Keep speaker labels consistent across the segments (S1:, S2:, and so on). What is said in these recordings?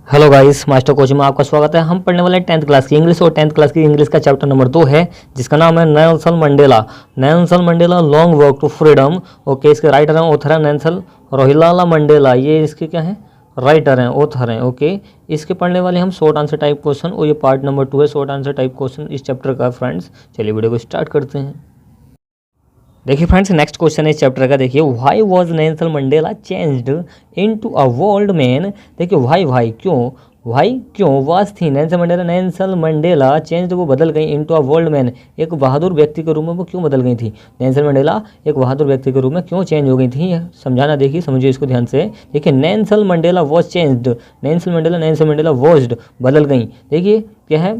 S1: Hello guys, master coach में आपका स्वागत है। हम पढ़ने वाले हैं 10th क्लास की इंग्लिश और 10th क्लास की इंग्लिश का चैप्टर नंबर 2 है जिसका नाम है Nelson Mandela. Nelson Mandela long walk to freedom. Okay, इसके राइटर हैं, ऑथर हैं नेल्सन रोहिलाला मंडेला। ये इसके क्या हैं, राइटर हैं, ऑथर हैं। ओके, इसके पढ़ने वाले हम शॉर्ट आंसर टाइप क्वेश्चन, और ये पार्ट नंबर 2 है शॉर्ट आंसर टाइप क्वेश्चन इस चैप्टर का। फ्रेंड्स चलिए वीडियो को स्टार्ट करते हैं। देखिए फ्रेंड्स, नेक्स्ट क्वेश्चन है इस चैप्टर का। देखिए, why was Nelson Mandela changed into a world man. देखिए व्हाई क्यों वाज थी नेल्सन मंडेला चेंज्ड, वो बदल गई इनटू अ वर्ल्ड मैन, एक बहादुर व्यक्ति के रूप में वो क्यों बदल गई थी। नेल्सन मंडेला एक बहादुर व्यक्ति के रूप में क्यों चेंज हो गई थी, समझाना। देखिए समझिए इसको ध्यान से। देखिए Nelson Mandela was changed, Nelson Mandela was, बदल गई। देखिए क्या है,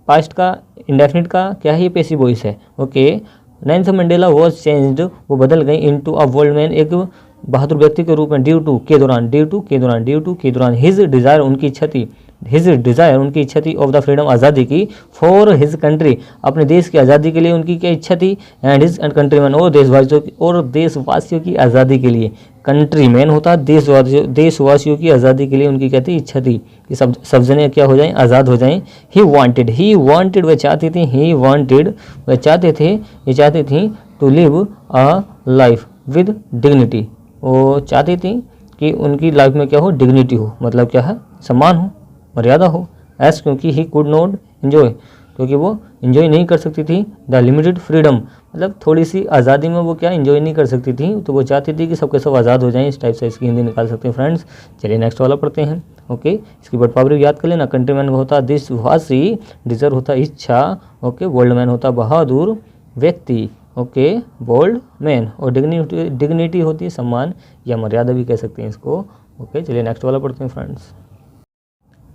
S1: पास्ट का इंडेफिनिट का क्या है, ये पैसिव वॉइस है। Okay, Nelson Mandela was changed, वो बदल गई इनटू अ वर्ल्ड मैन, एक बहादुर व्यक्ति के रूप में, ड्यू टू के दौरान हिज डिज़ायर, उनकी इच्छा थी, हिज डिज़ायर उनकी इच्छा थी, ऑफ द फ्रीडम, आज़ादी की, फॉर हिज कंट्री, अपने देश की आज़ादी के लिए उनकी क्या इच्छा थी, एंड हिज एंड कंट्रीमैन, और देशवासियों की आज़ादी के लिए। कंट्रीमैन होता है देशवासियों की आज़ादी के लिए उनकी क्या थी, इच्छा थी कि सब जने क्या हो जाएं, आज़ाद हो जाएं। ही वांटेड वे चाहती थी, वे चाहते थी to live a life with dignity, वो चाहती थी कि उनकी लाइफ में क्या हो, डिग्निटी हो, मतलब क्या है, सम्मान हो, मर्यादा हो। एस क्योंकि ही कुड नॉट इन्जॉय, क्योंकि वो इन्जॉय नहीं कर सकती थी द लिमिटेड फ्रीडम, मतलब थोड़ी सी आज़ादी में वो क्या इन्जॉय नहीं कर सकती थी, तो वो चाहती थी कि सबके सब आज़ाद हो जाएं। इस टाइप से इसकी हिंदी निकाल सकते हैं फ्रेंड्स। चलिए नेक्स्ट वाला पढ़ते हैं। ओके, इसकी वर्ड पावर याद कर लेना। कंट्रीमैन होता देशवासी, डिजर्व होता इच्छा, ओके, वर्ल्ड मैन होता बहादुर व्यक्ति, ओके, बोल्ड मैन, और डिग्निटी होती है सम्मान या मर्यादा भी कह सकते हैं इसको। ओके, चलिए नेक्स्ट वाला पढ़ते हैं फ्रेंड्स।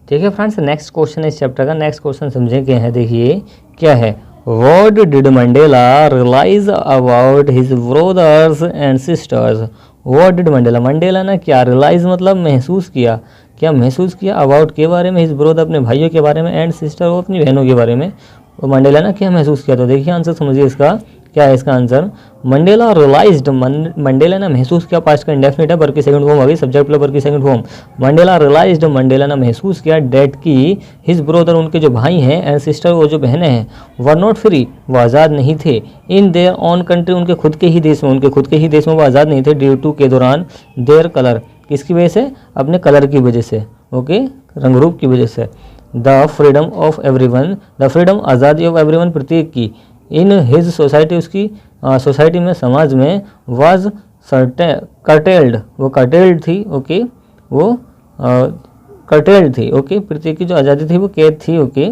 S1: ठीक है फ्रेंड्स, नेक्स्ट क्वेश्चन है इस चैप्टर का। नेक्स्ट क्वेश्चन समझे क्या है, देखिए क्या है। What did Mandela realise about his brothers and sisters. What did Mandela ने क्या रियलाइज मतलब महसूस किया, क्या महसूस किया, अबाउट के बारे में, हिज ब्रदर अपने भाइयों के बारे में, एंड सिस्टर वो अपनी बहनों के बारे में, वो मंडेला ने क्या महसूस किया। तो देखिए आंसर समझिए इसका, क्या है इसका आंसर। मंडेला रियलाइज्ड, मंडेला ने महसूस किया, पास्ट का इंडेफिनिट है, वर्ब की सेकंड फॉर्म आ गई, सब्जेक्ट प्लस वर्ब की second form. Mandela realised, Mandela ने महसूस किया, डेट की हिज ब्रदर, उनके जो भाई हैं, एंड सिस्टर वो जो बहनें हैं, वर नॉट फ्री, वो आज़ाद नहीं थे, इन देयर ऑन कंट्री, उनके खुद के ही देश में वो आज़ाद नहीं थे, ड्यू टू के दौरान, देयर कलर, किसकी वजह से, अपने कलर की वजह से, ओके, रंग रूप की वजह से। The freedom of everyone, the freedom आज़ादी ऑफ एवरीवन प्रत्येक की, इन हिज सोसाइटी, उसकी सोसाइटी में, समाज में, वाज कर्टेल्ड, वो कर्टेल्ड थी, ओके, वो कर्टेल्ड थी, ओके, प्रत्येक की जो आज़ादी थी वो कैद थी, ओके,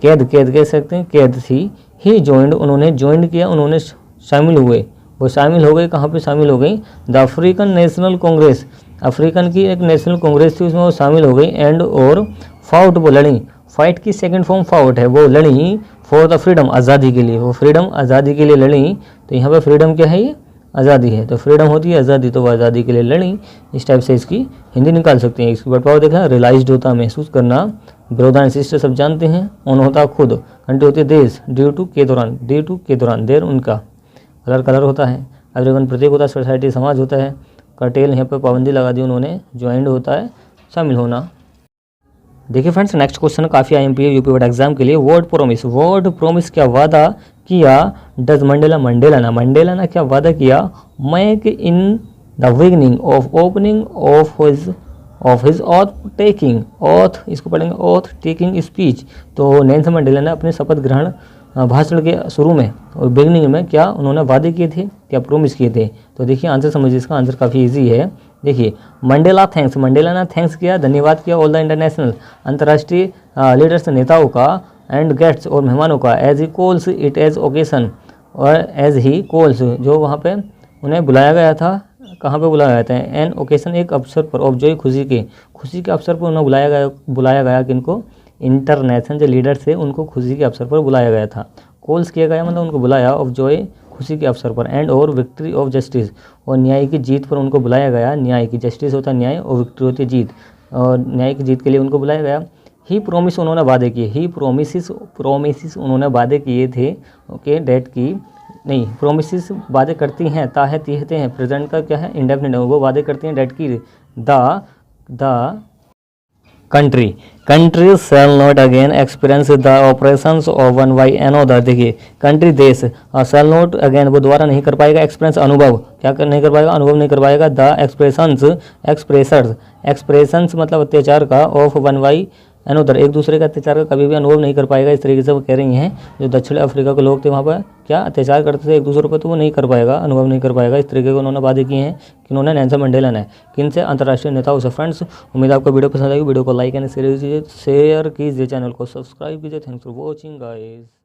S1: कैद कह सकते हैं, कैद थी। ही जॉइंड, उन्होंने ज्वाइन किया, उन्होंने शामिल हुए, वो शामिल हो गए, कहाँ पे शामिल हो गई, the African national Congress, African की एक नेशनल कांग्रेस थी, उसमें वो शामिल हो गई, एंड और फाउट, वो लड़ी, फाइट की सेकंड फॉर्म फाउट है, वो लड़ी फॉर द फ्रीडम, आज़ादी के लिए, वो फ्रीडम आज़ादी के लिए लड़ी। तो यहाँ पे फ्रीडम क्या है, ये आज़ादी है, तो फ्रीडम होती है आज़ादी, तो वो आज़ादी के लिए लड़ी। इस टाइप से इसकी हिंदी निकाल सकते हैं। इसकी वर्ड पावर देखना, रियलाइज्ड होता है महसूस करना, ब्रदर एंड सिस्टर सब जानते हैं, ऑन होता है खुद, कंट्री होती है देश, ड्यू टू के दौरान, देर उनका, कलर होता है, एवरीवन प्रत्येक होता है, सोसाइटी समाज होता है, कर्टेल यहाँ पर पाबंदी लगा दी उन्होंने, ज्वाइंड होता है शामिल होना। देखिए फ्रेंड्स, नेक्स्ट क्वेश्चन काफ़ी IMP यूपी बोर्ड एग्जाम के लिए। वर्ड प्रोमिस क्या वादा किया, डज मंडेला ने क्या वादा किया, make in the beginning of opening of his auth taking, auth इसको पढ़ेंगे, ऑथ टेकिंग स्पीच। तो नेल्सन मंडेला ने अपने शपथ ग्रहण भाषण के शुरू में और बिगनिंग में क्या उन्होंने वादे किए थे, क्या प्रोमिस किए थे। तो देखिए आंसर समझिए, इसका आंसर काफ़ी इजी है। देखिए, मंडेला ने थैंक्स किया, धन्यवाद किया, ऑल द इंटरनेशनल, अंतर्राष्ट्रीय लीडर्स, नेताओं का, एंड गेस्ट्स और मेहमानों का, as he calls it as occasion, और एज ही कॉल्स जो वहाँ पे उन्हें बुलाया गया था, कहाँ पे बुलाया गया था, एन ओकेशन एक अवसर पर, ऑफ जॉय खुशी के अवसर पर उन्हें बुलाया गया किनको, इंटरनेशनल जो लीडर्स थे उनको खुशी के अवसर पर बुलाया गया था। कॉल्स किया गया मतलब उनको बुलाया, ऑफ जॉय खुशी के अवसर पर, एंड और विक्ट्री ऑफ जस्टिस, और न्याय की जीत पर उनको बुलाया गया। न्याय की, जस्टिस होता है न्याय, और विक्ट्री होती है जीत, और न्याय की जीत के लिए उनको बुलाया गया। ही प्रोमिस, उन्होंने वादे किए, ही प्रोमिस उन्होंने वादे किए थे, ओके, डेट की नहीं, प्रोमिस वादे करती हैं, तीहते हैं, प्रेजेंट का क्या है, इंडेफिनिट है, वो वादे करती हैं, डेट की, the country, country shall not again experience the operations of one by another. देखिए कंट्री देश, सेल नॉट अगेन वो दोबारा नहीं कर पाएगा, एक्सपीरियंस अनुभव, क्या नहीं कर पाएगा, अनुभव नहीं कर पाएगा, द एक्सप्रेशंस, एक्सप्रेशंस मतलब अत्याचार का, ऑफ वन बाई अनदर एक दूसरे का अत्याचार का कभी भी अनुभव नहीं कर पाएगा। इस तरीके से वो कह रही हैं जो दक्षिण अफ्रीका के लोग थे वहाँ पर क्या अत्याचार करते थे एक दूसरे पर, तो वो नहीं कर पाएगा, अनुभव नहीं कर पाएगा। इस तरीके के उन्होंने बातें की हैं कि उन्होंने नेल्सन मंडेला ने किन से, अंतर्राष्ट्रीय नेताओं से। फ्रेंड्स उम्मीद है आपको वीडियो पसंद आएगी, वीडियो को लाइक एंड शेयर कीजिए, चैनल को सब्सक्राइब कीजिए। Thanks for watching guys.